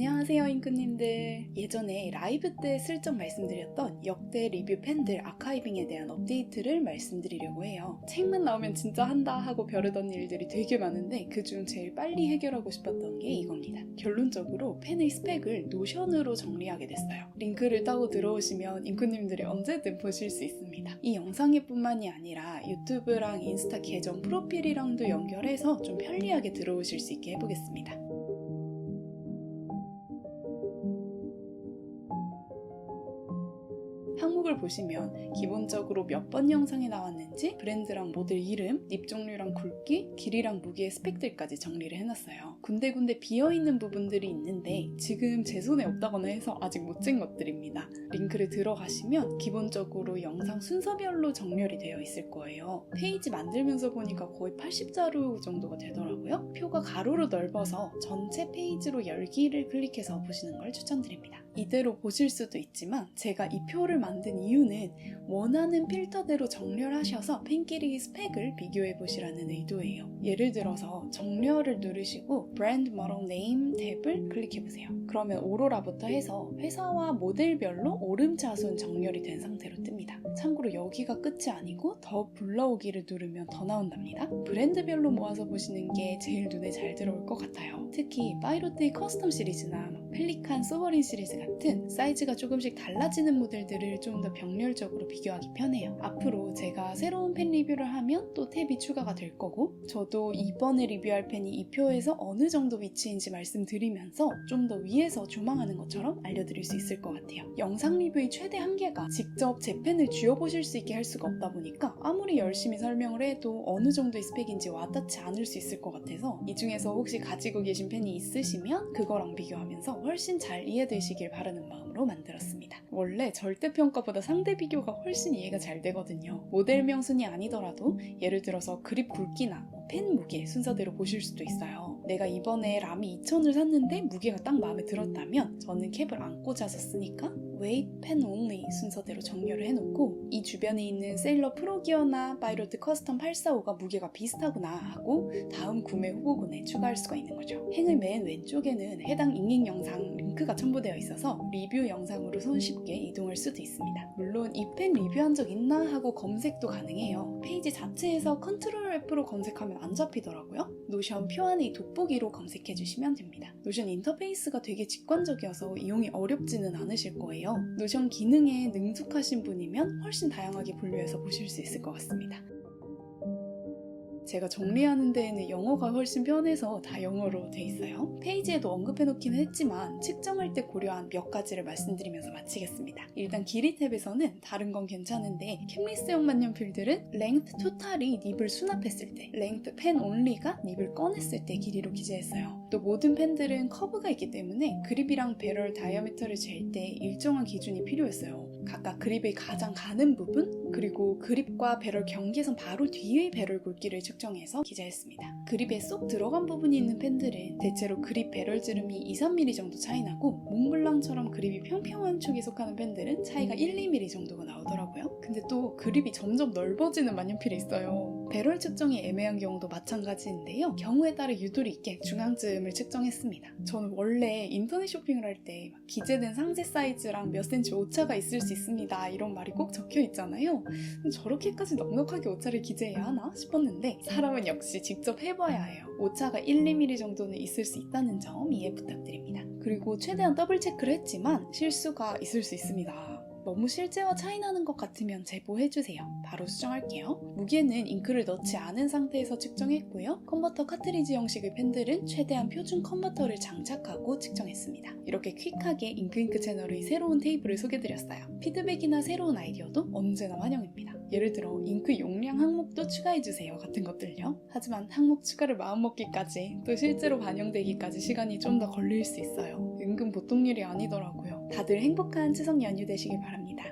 안녕하세요 잉크님들. 예전에 라이브 때 슬쩍 말씀드렸던 역대 리뷰 팬들 아카이빙에 대한 업데이트를 말씀드리려고 해요. 책만 나오면 진짜 한다 하고 벼르던 일들이 되게 많은데 그중 제일 빨리 해결하고 싶었던 게 이겁니다. 결론적으로 팬의 스펙을 노션으로 정리하게 됐어요. 링크를 따고 들어오시면 잉크님들이 언제든 보실 수 있습니다. 이 영상에 뿐만이 아니라 유튜브랑 인스타 계정 프로필이랑도 연결해서 좀 편리하게 들어오실 수 있게 해보겠습니다. 항목을 보시면 기본적으로 몇 번 영상에 나왔는지, 브랜드랑 모델 이름, 립 종류랑 굵기, 길이랑 무게의 스펙들까지 정리를 해놨어요. 군데군데 비어있는 부분들이 있는데 지금 제 손에 없다거나 해서 아직 못 잰 것들입니다. 링크를 들어가시면 기본적으로 영상 순서별로 정렬이 되어 있을 거예요. 페이지 만들면서 보니까 거의 80자루 정도가 되더라고요. 표가 가로로 넓어서 전체 페이지로 열기를 클릭해서 보시는 걸 추천드립니다. 이대로 보실 수도 있지만 제가 이 표를 만든 이유는 원하는 필터대로 정렬하셔서 팬끼리 스펙을 비교해 보시라는 의도예요. 예를 들어서 정렬을 누르시고 브랜드 모델 네임 탭을 클릭해 보세요. 그러면 오로라부터 해서 회사와 모델별로 오름차순 정렬이 된 상태로 뜹니다. 참고로 여기가 끝이 아니고 더 불러오기를 누르면 더 나온답니다. 브랜드별로 모아서 보시는 게 제일 눈에 잘 들어올 것 같아요. 특히 파이로테이 커스텀 시리즈나 펠리칸 소버린 시리즈 같은 사이즈가 조금씩 달라지는 모델들을 좀 더 병렬적으로 비교하기 편해요. 앞으로 제가 새로운 펜 리뷰를 하면 또 탭이 추가가 될 거고, 저도 이번에 리뷰할 펜이 이 표에서 어느 정도 위치인지 말씀드리면서 좀 더 위에서 조망하는 것처럼 알려드릴 수 있을 것 같아요. 영상 리뷰의 최대 한계가 직접 제 펜을 쥐어보실 수 있게 할 수가 없다 보니까 아무리 열심히 설명을 해도 어느 정도의 스펙인지 와닿지 않을 수 있을 것 같아서, 이 중에서 혹시 가지고 계신 펜이 있으시면 그거랑 비교하면서 훨씬 잘 이해되시길 바라는 마음으로 만들었습니다. 원래 절대평가보다 상대 비교가 훨씬 이해가 잘 되거든요. 모델명 순이 아니더라도 예를 들어서 그립 굵기나 펜 무게 순서대로 보실 수도 있어요. 내가 이번에 라미 2000을 샀는데 무게가 딱 마음에 들었다면 저는 캡을 안 꽂아서 쓰니까 weight, pen only 순서대로 정렬을 해놓고, 이 주변에 있는 세일러 프로기어나 파이로트 커스텀 845가 무게가 비슷하구나 하고 다음 구매 후보군에 추가할 수가 있는 거죠. 행의 맨 왼쪽에는 해당 인증 영상 링크가 첨부되어 있어서 리뷰 영상으로 손쉽게 이동할 수도 있습니다. 물론 이 펜 리뷰한 적 있나 하고 검색도 가능해요. 페이지 자체에서 컨트롤 F로 검색하면 안 잡히더라고요. 노션 표 안에 이 돋보기로 검색해 주시면 됩니다. 노션 인터페이스가 되게 직관적이어서 이용이 어렵지는 않으실 거예요. 노션 기능에 능숙하신 분이면 훨씬 다양하게 분류해서 보실 수 있을 것 같습니다. 제가 정리하는 데에는 영어가 훨씬 편해서 다 영어로 돼 있어요. 페이지에도 언급해놓기는 했지만 측정할 때 고려한 몇 가지를 말씀드리면서 마치겠습니다. 일단 길이 탭에서는 다른 건 괜찮은데 캡리스용 만년필들은 랭트 토탈이 닙을 수납했을 때, 랭트 펜 온리가 닙을 꺼냈을 때 길이로 기재했어요. 또 모든 펜들은 커브가 있기 때문에 그립이랑 배럴 다이아미터를 잴 때 일정한 기준이 필요했어요. 각각 그립의 가장 가는 부분, 그리고 그립과 배럴 경계선 바로 뒤의 배럴 굵기를 측정해서 기재했습니다. 그립에 쏙 들어간 부분이 있는 펜들은 대체로 그립 배럴 지름이 2-3mm 정도 차이 나고, 몽블랑처럼 그립이 평평한 축에 속하는 펜들은 차이가 1-2mm 정도가 나오더라고요. 근데 또 그립이 점점 넓어지는 만년필이 있어요. 배럴 측정이 애매한 경우도 마찬가지인데요. 경우에 따라 유도리 있게 중앙쯤을 측정했습니다. 저는 원래 인터넷 쇼핑을 할 때 기재된 상세 사이즈랑 몇 cm 오차가 있을 수 있습니다 이런 말이 꼭 적혀 있잖아요. 저렇게까지 넉넉하게 오차를 기재해야 하나 싶었는데 사람은 역시 직접 해봐야 해요. 오차가 1-2mm 정도는 있을 수 있다는 점 이해 부탁드립니다. 그리고 최대한 더블 체크를 했지만 실수가 있을 수 있습니다. 너무 실제와 차이 나는 것 같으면 제보해주세요. 바로 수정할게요. 무게는 잉크를 넣지 않은 상태에서 측정했고요. 컨버터 카트리지 형식의 펜들은 최대한 표준 컨버터를 장착하고 측정했습니다. 이렇게 퀵하게 잉크잉크 채널의 새로운 테이블을 소개드렸어요. 피드백이나 새로운 아이디어도 언제나 환영입니다. 예를 들어 잉크 용량 항목도 추가해주세요 같은 것들요. 하지만 항목 추가를 마음먹기까지, 또 실제로 반영되기까지 시간이 좀 더 걸릴 수 있어요. 은근 보통 일이 아니더라고요. 다들 행복한 추석 연휴 되시길 바랍니다.